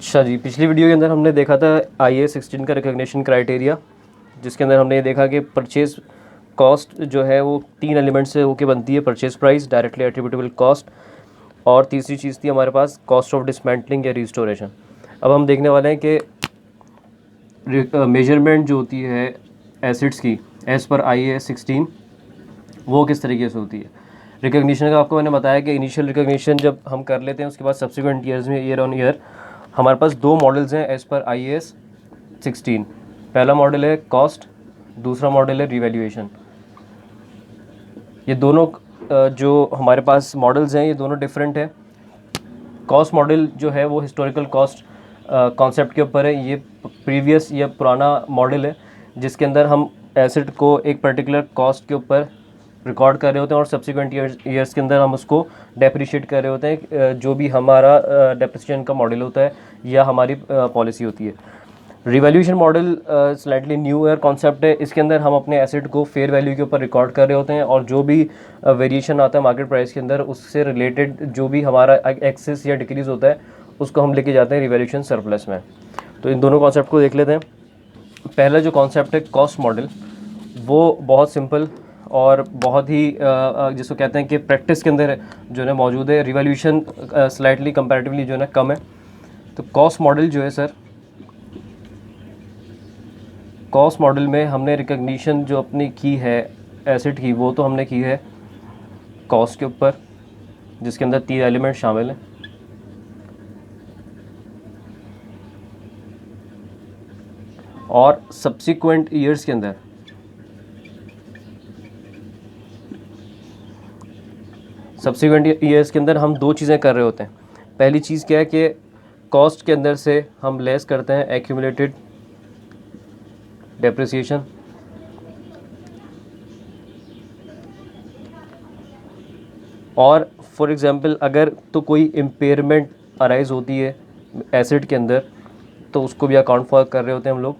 अच्छा जी, पिछली वीडियो के अंदर हमने देखा था IA-16 का रिकॉग्निशन क्राइटेरिया, जिसके अंदर हमने ये देखा कि परचेज़ कॉस्ट जो है वो 3 एलिमेंट से होके बनती है। Purchase price, directly attributable cost और तीसरी चीज़ थी हमारे पास कॉस्ट ऑफ डिसमेंटलिंग या रिस्टोरेशन। अब हम देखने वाले हैं कि मेजरमेंट जो होती है एसिड्स की एज़ पर IA-16 वो किस तरीके से होती है। रिकॉग्निशन का आपको मैंने बताया कि इनिशियल रिकॉग्निशन जब हम कर लेते हैं उसके बाद सब्सिक्वेंट ईयर्स में ईयर ऑन ईयर हमारे पास 2 मॉडल्स हैं एज़ पर IA-16। पहला मॉडल है कॉस्ट, दूसरा मॉडल है रिवैल्यूएशन। ये दोनों जो हमारे पास मॉडल्स हैं ये दोनों डिफरेंट है। कॉस्ट मॉडल जो है वो हिस्टोरिकल कॉस्ट कॉन्सेप्ट के ऊपर है। ये प्रीवियस या पुराना मॉडल है जिसके अंदर हम एसिड को एक पर्टिकुलर कॉस्ट के ऊपर रिकॉर्ड कर रहे होते हैं और सब्सिक्वेंट ईयर्स के अंदर हम उसको डेप्रिशिएट कर रहे होते हैं, जो भी हमारा डेप्रिसिएशन का मॉडल होता है या हमारी पॉलिसी होती है। Revaluation model slightly new year concept है। इसके अंदर हम अपने एसेट को फेयर वैल्यू के ऊपर रिकॉर्ड कर रहे होते हैं और जो भी वेरिएशन आता है मार्केट प्राइस के अंदर उससे रिलेटेड जो भी हमारा एक्सेस या डिक्रीज़ होता है उसको हम लेके जाते हैं रिवैल्यूएशन सरप्लस में। तो इन दोनों कॉन्सेप्ट को देख लेते हैं। पहला जो कॉन्सेप्ट है कॉस्ट मॉडल, वो बहुत सिंपल और बहुत ही जिसको कहते हैं कि प्रैक्टिस के अंदर जो है मौजूद है। रिवैल्यूएशन स्लाइटली कंपैरेटिवली जो है ना कम है। तो कॉस्ट मॉडल जो है सर, कॉस्ट मॉडल में हमने रिकॉग्निशन जो अपनी की है एसेट की वो तो हमने की है कॉस्ट के ऊपर, जिसके अंदर 3 एलिमेंट शामिल हैं। और सब्सिक्वेंट ईयर्स के अंदर हम 2 चीज़ें कर रहे होते हैं। पहली चीज़ क्या है कि कॉस्ट के अंदर से हम लेस करते हैं एक्यूमुलेटेड डेप्रिसिएशन, और फॉर एग्ज़ाम्पल अगर तो कोई इम्पेयरमेंट अराइज होती है एसेट के अंदर तो उसको भी अकाउंट फॉर कर रहे होते हैं हम लोग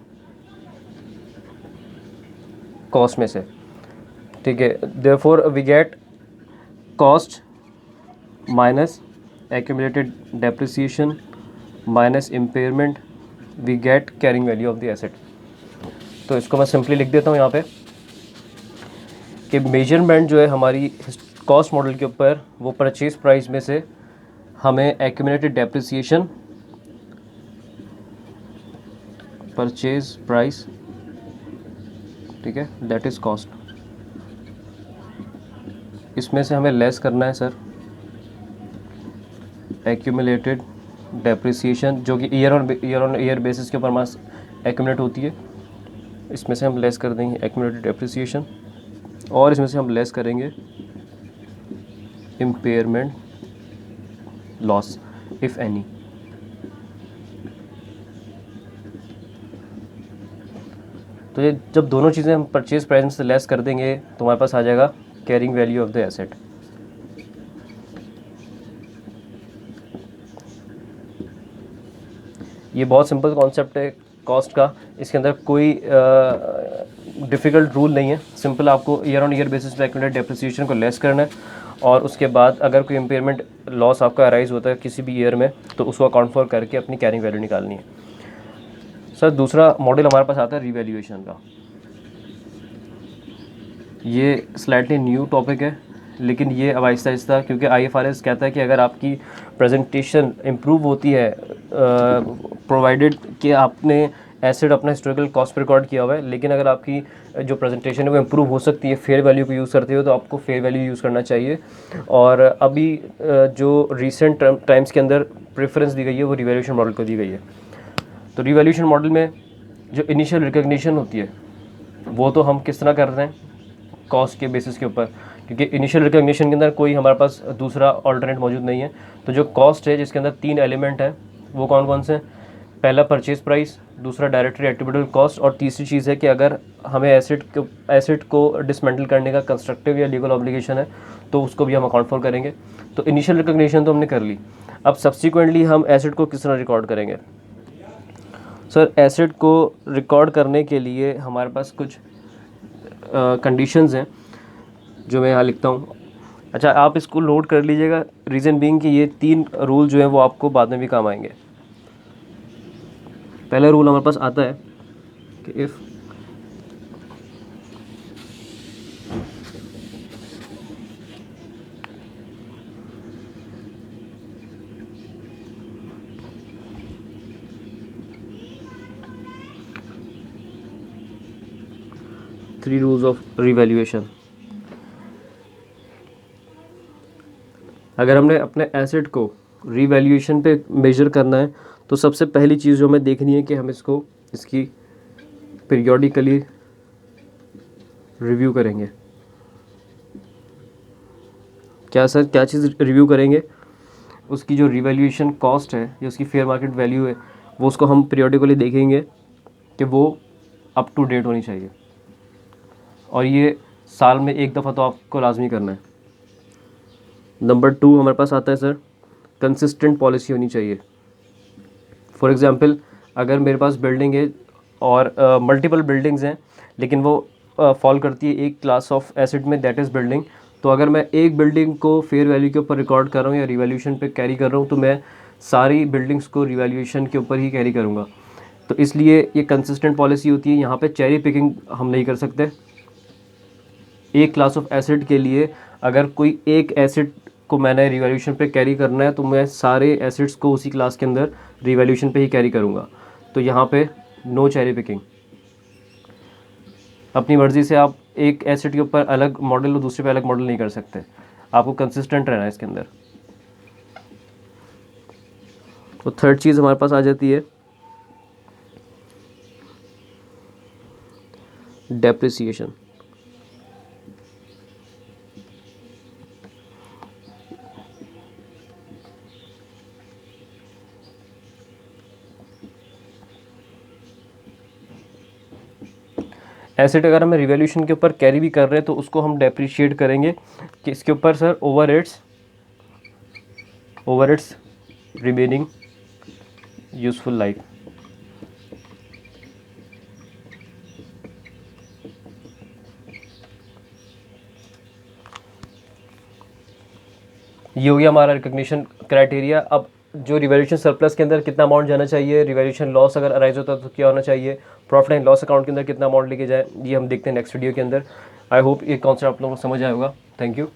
कॉस्ट में से। ठीक है, therefore we get cost minus accumulated depreciation minus impairment, we get carrying value of the asset. तो इसको मैं सिंपली लिख देता हूँ यहाँ पे कि मेजरमेंट जो है हमारी कॉस्ट मॉडल के ऊपर वो परचेज प्राइस में से हमें एक्यूमुलेटेड डेप्रिसिएशन, परचेज प्राइस, ठीक है, दैट इज़ कॉस्ट, इसमें से हमें लेस करना है सर एक्यूमुलेटेड डेप्रिसिएशन, जो कि ईयर ऑन ईयर बेसिस के ऊपर हमारा एक्यूमुलेट होती है। इसमें से हम लेस कर देंगे एक्यूमुलेटेड डेप्रिसिएशन और इसमें से हम लेस करेंगे इम्पेयरमेंट लॉस इफ़ एनी। तो ये जब दोनों चीज़ें हम परचेज प्राइस से लेस कर देंगे तो हमारे पास आ जाएगा carrying value of the asset. ये बहुत सिंपल कॉन्सेप्ट है कॉस्ट का, इसके अंदर कोई डिफ़िकल्ट रूल नहीं है। सिंपल आपको ईयर ऑन ईयर बेसिस पे एक्यूमुलेटेड डेप्रिसिएशन को लेस करना है और उसके बाद अगर कोई इम्पेयरमेंट लॉस आपका अराइज होता है किसी भी ईयर में तो उसको अकाउंट फॉर करके अपनी कैरिंग वैल्यू निकालनी है। सर दूसरा मॉडल हमारे पास आता है रिवैल्यूएशन का। ये स्लाइटली न्यू टॉपिक है लेकिन ये अब आहिस्ता आहिस्ता, क्योंकि IFRS कहता है कि अगर आपकी प्रेजेंटेशन इम्प्रूव होती है प्रोवाइडेड कि आपने एसेट अपना हिस्टोरिकल कॉस्ट पर रिकॉर्ड किया हुआ है, लेकिन अगर आपकी जो प्रेजेंटेशन है वो इम्प्रूव हो सकती है फेयर वैल्यू को यूज़ करते हो तो आपको फेयर वैल्यू यूज़ करना चाहिए। और अभी जो रिसेंट टाइम्स के अंदर प्रेफरेंस दी गई है वो रिवैल्यूएशन मॉडल को दी गई है। तो रिवैल्यूएशन मॉडल में जो इनिशियल रिकॉग्निशन होती है वो तो हम किस तरह कर रहे हैं कॉस्ट के बेसिस के ऊपर, क्योंकि इनिशियल रिकॉग्निशन के अंदर कोई हमारे पास दूसरा ऑल्टरनेट मौजूद नहीं है। तो जो कॉस्ट है जिसके अंदर 3 एलिमेंट हैं वो कौन कौन से हैं? पहला परचेज प्राइस, दूसरा डायरेक्टली एट्रीब्यूटेबल कॉस्ट और तीसरी चीज़ है कि अगर हमें एसेट को डिसमेंटल करने का कंस्ट्रक्टिव या लीगल ऑब्लिगेशन है तो उसको भी हम अकाउंट फॉर करेंगे। तो इनिशियल रिकॉग्निशन तो हमने कर ली। अब सब्सिक्वेंटली हम एसेट को किस तरह रिकॉर्ड करेंगे? सर एसेट को रिकॉर्ड करने के लिए हमारे पास कुछ कंडीशंस हैं जो मैं यहाँ लिखता हूँ। अच्छा, आप इसको नोट कर लीजिएगा, रीज़न बीइंग कि ये 3 रूल जो हैं वो आपको बाद में भी काम आएंगे। पहला रूल हमारे पास आता है कि if three rules of revaluation. अगर हमने अपने एसेट को रिवैल्यूएशन पे मेजर करना है तो सबसे पहली चीज़ जो हमें देखनी है कि हम इसकी पीरियोडिकली रिव्यू करेंगे। क्या सर, क्या चीज़ रिव्यू करेंगे? उसकी जो रिवैल्यूएशन कॉस्ट है या उसकी फेयर मार्केट वैल्यू है वो उसको हम पीरियोडिकली देखेंगे कि वो अप टू डेट होनी चाहिए, और ये साल में एक दफ़ा तो आपको लाजमी करना है। नंबर 2 हमारे पास आता है सर, कंसिस्टेंट पॉलिसी होनी चाहिए। फॉर एग्ज़ाम्पल, अगर मेरे पास बिल्डिंग है और मल्टीपल बिल्डिंग्स हैं लेकिन वो फॉल करती है एक क्लास ऑफ एसेट में, दैट इज़ बिल्डिंग। तो अगर मैं एक बिल्डिंग को फेयर वैल्यू के ऊपर रिकॉर्ड कर रहा हूँ या रिवैल्यूएशन पे कैरी कर रहा हूँ तो मैं सारी बिल्डिंग्स को रिवैल्यूएशन के ऊपर ही कैरी करूँगा। तो इसलिए ये कंसिस्टेंट पॉलिसी होती है। यहाँ पे चेरी पिकिंग हम नहीं कर सकते। एक क्लास ऑफ एसेट के लिए अगर कोई एक एसेट को मैंने रिवैल्यूएशन पे कैरी करना है तो मैं सारे एसेट्स को उसी क्लास के अंदर रिवैल्यूएशन पे ही कैरी करूँगा। तो यहाँ पे नो चेरी पिकिंग। अपनी मर्ज़ी से आप एक एसेट के ऊपर अलग मॉडल और दूसरे पे अलग मॉडल नहीं कर सकते, आपको कंसिस्टेंट रहना है इसके अंदर। तो थर्ड चीज़ हमारे पास आ जाती है डेप्रिसिएशन। एसेट अगर हमें रिवैल्यूएशन के ऊपर कैरी भी कर रहे हैं तो उसको हम डेप्रिशिएट करेंगे कि इसके ऊपर sir over it's remaining useful life. ये हो गया हमारा रिकग्निशन क्राइटेरिया। अब जो रिवैल्यूएशन सरप्लस के अंदर कितना अमाउंट जाना चाहिए, रिवैल्यूएशन लॉस अगर अराइज होता है तो क्या होना चाहिए, प्रॉफिट एंड लॉस अकाउंट के अंदर कितना अमाउंट लेके जाए, ये हम देखते हैं नेक्स्ट वीडियो के अंदर। आई होप ये कॉन्सेप्ट आप लोगों को समझ आया होगा। Thank you.